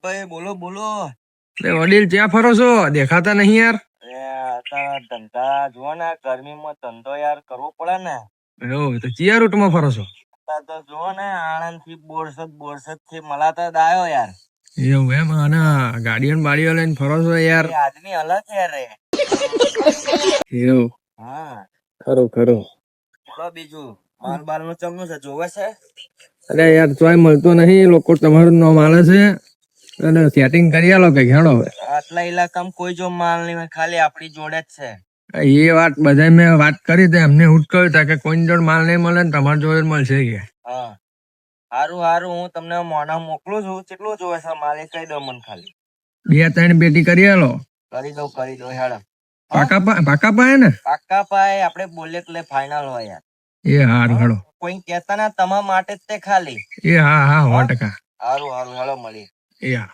ભાઈ બોલો બોલો. વડીલ ક્યાં ફરો છો? દેખાતા નહીં યાર. તારા ધંધા જુઓ ને, ગરમીમાં ધંધો યાર કરવો પડે ને. તો કયા રૂટમાં ફરો છો? તો જુઓ ને, આણંદ થી બોરસદ થી મલાતા દાયો યાર. એવું એમ? અને ગાડીઓ બાડીઓ લઈને ફરો છો યાર? આદમી અલગ છે રે. એવું? હા ખરું ખરું. બોલો બીજું, માલ બાલ નું ચમનું છે જોવે છે? અરે યાર ચોય મળતો નહીં, લોકો તમારું નામ આલે છે અને સેટિંગ કરી આલો કે હેડો હવે. આટલા ઇલાકામાં કોઈ જો માલ નહીં હોય, ખાલી આપણી જોડે જ છે. એ વાત બધા મેં વાત કરી તો એમને હું જ કહ્યું તા કે કોઈ જોડે માલ નહીં મળે ને તમારી જોડે જ મળશે કે. હા હારું હારું, હું તમને મોના મોકલું છું. કેટલું જોવે છે માલ એ કહી દો મને ખાલી. 2-3 પેટી કરી આલો. કરી દો હેડો. પાકા પાય ને? પાક્કા પાય આપણે બોલે એટલે ફાઇનલ હોય યાર. એ હારું હેડો. કોઈ કહેતા ના, તમારા માટે જ તે ખાલી. એ હા 100%. હારું હેડો મળી. એ હા.